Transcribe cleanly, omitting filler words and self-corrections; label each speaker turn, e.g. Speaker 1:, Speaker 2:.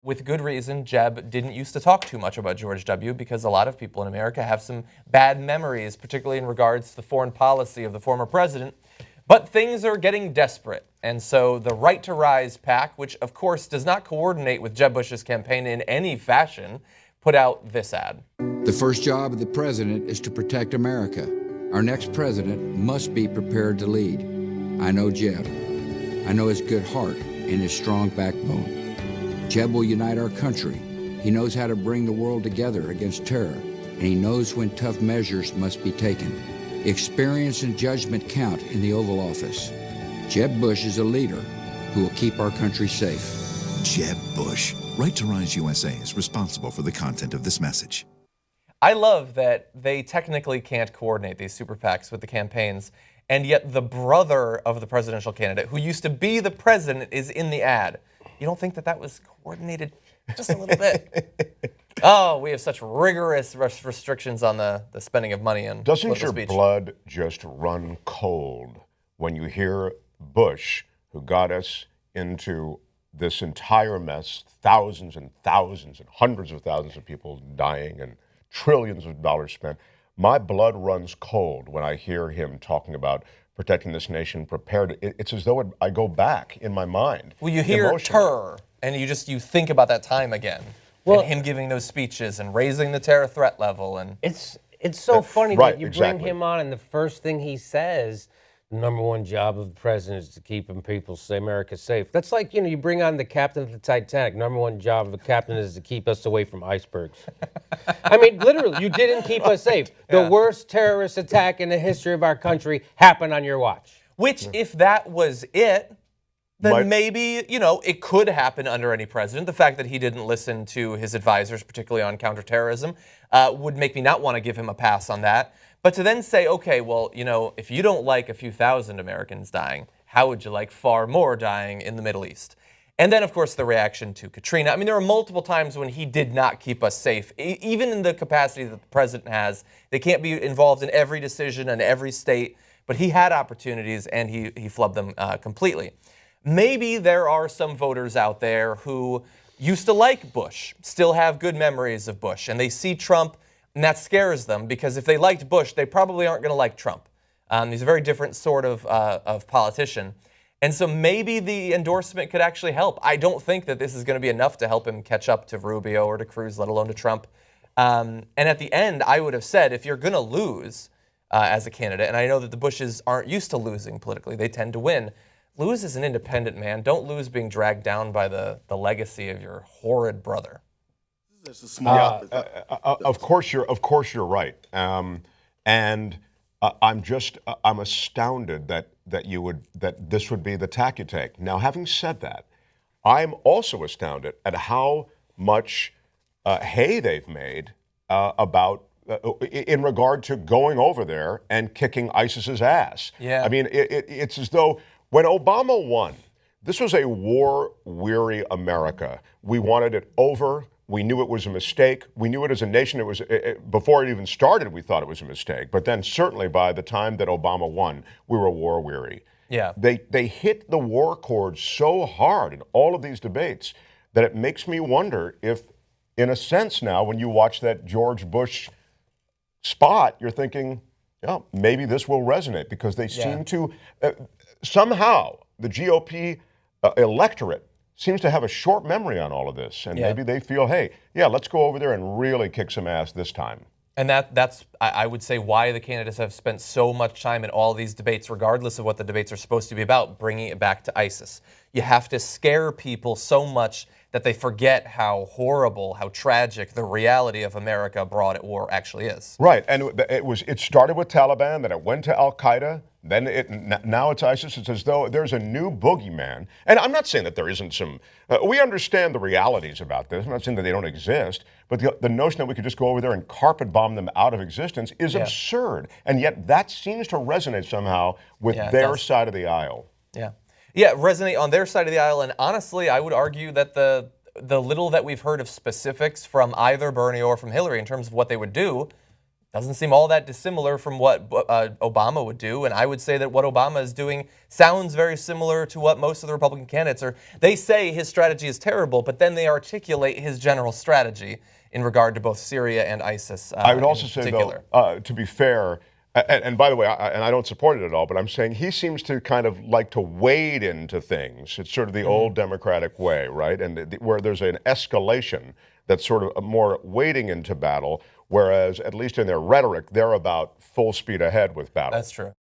Speaker 1: with good reason, Jeb didn't used to talk too much about George W. because a lot of people in America have some bad memories, particularly in regards to the foreign policy of the former president. But things are getting desperate. And so the Right to Rise PAC, which of course does not coordinate with Jeb Bush's campaign in any fashion, put out this ad.
Speaker 2: The first job of the president is to protect America. Our next president must be prepared to lead. I know Jeb. I know his good heart and his strong backbone. Jeb will unite our country. He knows how to bring the world together against terror, and he knows when tough measures must be taken. Experience and judgment count in the Oval Office. Jeb Bush is a leader who will keep our country safe.
Speaker 3: Jeb Bush. Right to Rise USA is responsible for the content of this message.
Speaker 1: I love that they technically can't coordinate these super PACs with the campaigns, and yet the brother of the presidential candidate, who used to be the president, is in the ad. You don't think that that was coordinated just a little bit? Oh, we have such rigorous restrictions on the spending of money and
Speaker 4: Doesn't your
Speaker 1: speech.
Speaker 4: blood just run cold when you hear Bush, who got us into this entire mess, thousands and thousands and hundreds of thousands of people dying and trillions of dollars spent? My blood runs cold when I hear him talking about protecting this nation, prepared. It's as though I go back in my mind.
Speaker 1: Well, you hear terror, and you think about that time again. Well, and him giving those speeches and raising the terror threat level. And
Speaker 5: it's so funny that you bring him on, and the first thing he says, the number one job of the president is to keep America safe. That's like, you bring on the captain of the Titanic. Number one job of the captain is to keep us away from icebergs. I mean, literally, you didn't keep us safe. The worst terrorist attack in the history of our country happened on your watch.
Speaker 1: Which, if that was it, then maybe, it could happen under any president. The fact that he didn't listen to his advisors, particularly on counterterrorism, would make me not want to give him a pass on that. But to then say, okay, well, if you don't like a few thousand Americans dying, how would you like far more dying in the Middle East? And then, of course, the reaction to Katrina. I mean, there were multiple times when he did not keep us safe. Even in the capacity that the president has, they can't be involved in every decision in every state. But he had opportunities, and he flubbed them completely. Maybe there are some voters out there who used to like Bush, still have good memories of Bush, and they see Trump, and that scares them, because if they liked Bush, they probably aren't going to like Trump. He's a very different sort of politician. And so maybe the endorsement could actually help. I don't think that this is going to be enough to help him catch up to Rubio or to Cruz, let alone to Trump. And at the end, I would have said, if you're going to lose as a candidate, and I know that the Bushes aren't used to losing politically, they tend to win, lose as an independent man. Don't lose being dragged down by the legacy of your horrid brother.
Speaker 4: Of course you're right. And I'm astounded that this would be the tack you take. Now, having said that, I'm also astounded at how much hay they've made about in regard to going over there and kicking ISIS's ass.
Speaker 1: Yeah.
Speaker 4: I mean, it's as though when Obama won, this was a war-weary America. We wanted it over. We knew it was a mistake. We knew it as a nation. It was before it even started, we thought it was a mistake. But then certainly by the time that Obama won, we were war-weary.
Speaker 1: Yeah.
Speaker 4: They hit the war chord so hard in all of these debates that it makes me wonder if, in a sense now, when you watch that George Bush spot, you're thinking, yeah, maybe this will resonate, because they seem to, somehow, the GOP electorate seems to have a short memory on all of this. And maybe they feel, hey, let's go over there and really kick some ass this time.
Speaker 1: And that's, I would say, why the candidates have spent so much time in all these debates, regardless of what the debates are supposed to be about, bringing it back to ISIS. You have to scare people so much that they forget how horrible, how tragic the reality of America abroad at war actually is.
Speaker 4: Right, and it started with Taliban, then it went to Al-Qaeda, then now it's ISIS. It's as though there's a new boogeyman. And I'm not saying that there isn't some, we understand the realities about this. I'm not saying that they don't exist, but the notion that we could just go over there and carpet bomb them out of existence is absurd. And yet that seems to resonate somehow with their side of the aisle.
Speaker 1: Yeah, resonate on their side of the aisle. And honestly, I would argue that the little that we've heard of specifics from either Bernie or from Hillary in terms of what they would do doesn't seem all that dissimilar from what Obama would do. And I would say that what Obama is doing sounds very similar to what most of the Republican candidates are. They say his strategy is terrible, but then they articulate his general strategy in regard to both Syria and ISIS.
Speaker 4: I would also say, though, to be fair, and by the way, I don't support it at all, but I'm saying he seems to kind of like to wade into things. It's sort of the old Democratic way, right? And where there's an escalation that's sort of more wading into battle, whereas at least in their rhetoric, they're about full speed ahead with battle.
Speaker 1: That's true.